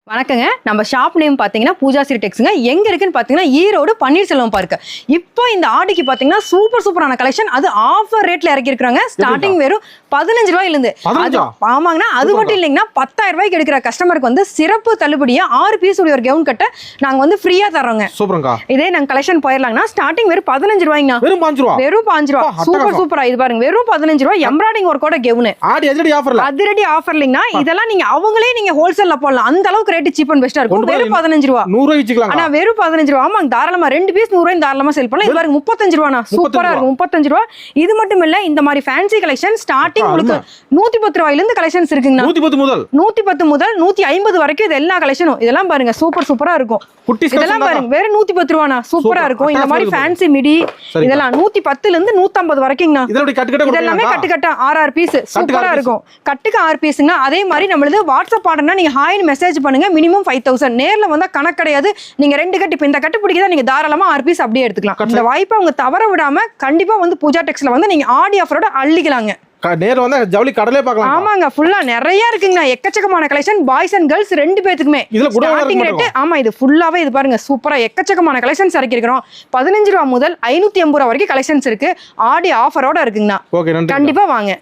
வணக்கங்க. நம்ம shop name பார்த்தீங்கன்னா பூஜா சிரி டெக்ஸ்ங்க. எங்க இருக்குன்னு பார்த்தீங்கன்னா ஈரோடு பன்னீர்செல்வம் பார்க். இப்போ இந்த ஆடிக்கு பார்த்தீங்கன்னா சூப்பரான கலெக்ஷன், அது ஆஃபர் ரேட்ல இறக்கி இருக்காங்க. ஸ்டார்டிங் வெறும் 15 ரூபாயிலிருந்து. ஆமாங்கண்ணா, அது மட்டும் இல்லைங்கன்னா 10,000 ரூபாய்க்கு எடுக்கிற கஸ்டமருக்கு வந்து சிறப்பு தள்ளுபடியா 6 பீஸ் உடைய ஒரு கவுன் கட்ட நாங்க வந்து ஃப்ரீயா தரோங்க. சூப்பர்ங்க. இதே நாங்க கலெக்ஷன் போயிடலாங்கன்னா ஸ்டார்டிங் வெறும் 15 ரூபாய்ங்கண்ணா. வெறும் 5 ரூபாய். வெறும் 5 ரூபாய். சூப்பரா இது பாருங்க, வெறும் 15 ரூபாய். எம்ப்ராய்டிஙங் ஒர்க்கோட கவுன். ஆடி அதிரடி ஆஃபர்ல. அதிரடி ஆஃபர்லீங்கண்ணா. இதெல்லாம் நீங்க அவங்களே நீங்க ஹோல்சேல்ல போடலாம். அந்த அளவுக்கு ரேட் சீப் அண்ட் பெஸ்டா இருக்கும். வெறும் 15 ரூபாய். 100 ரூபாய் வச்சுக்கலாம். ஆனா வெறும் 15 ரூபாய். ஆமாங்க, தாராளமா 2 பீஸ் 100 ரூபாய் தாராளமா சேல் பண்ணலாம். இது பாருங்க 35 ரூபாய்னா. சூப்பரா இருக்கும். 35 ரூபாய். இது மட்டும் இல்ல, இந்த மாதிரி ஃபேன்சி கலெக்ஷன் ஸ்டார்டிங் உங்களுக்கு 110 ரூபாயில இருந்து கலெக்ஷன்ஸ் இருக்குங்க. 110 முதல் 150 வரைக்கும் இது எல்லா கலெக்ஷனும். இதெல்லாம் பாருங்க சூப்பரா இருக்கும். இதெல்லாம் பாருங்க வெறும் 110 ரூபாய்னா. சூப்பரா இருக்கும். இந்த மாதிரி ஃபேன்சி மிடி இதெல்லாம் 110ல இருந்து 150 வரைக்கும்னா. இதெல்லாமே கட்டு 6 பீஸ். சூப்பரா இருக்கும். கட்டுக்கு 6 பீஸ்ங்க. அதே மாதிரி நம்மளது வாட்ஸ்அப் ஆர்டர்னா நீங்க ஹாய்னு மெசேஜ் பண்ணுங்க. மினிமம் 5000. நேர்ல வந்தா கணக்கு கிடையாது. நீங்க 2 கட்டு, இப்ப இந்த கட்டு பிடிக்குதா நீங்க தாராளமா 6 பீஸ் அப்படியே எடுத்துக்கலாம். இந்த வாய்ப்பை அவங்க தவற விடாம கண்டிப்பா வந்து பூஜா டெக்ஸ்ல வந்து நீங்க ஆடி ஆஃபரோட அள்ளிக்கலாங்க. நேர்ல வந்தா ஜவுளி கடலே பார்க்கலாம். ஆமாங்க, ஃபுல்லா நிறைய இருக்குங்க. எக்கச்சக்கமான கலெக்ஷன் பாய்ஸ் அண்ட் கேர்ள்ஸ் 2 பேத்துக்குமே. ஸ்டார்டிங் ரேட் ஆமா, இது ஃபுல்லாவே இது பாருங்க சூப்பரா எக்கச்சக்கமான கலெக்ஷன்ஸ் இறக்கி இருக்கிறோம். 15 ரூபாய் முதல் 580 ரூபாய் வரைக்கும் கலெக்ஷன்ஸ் இருக்கு. ஆடி ஆஃபரோட இருக்குங்கண்ணா. கண்டிப்பா வாங்க.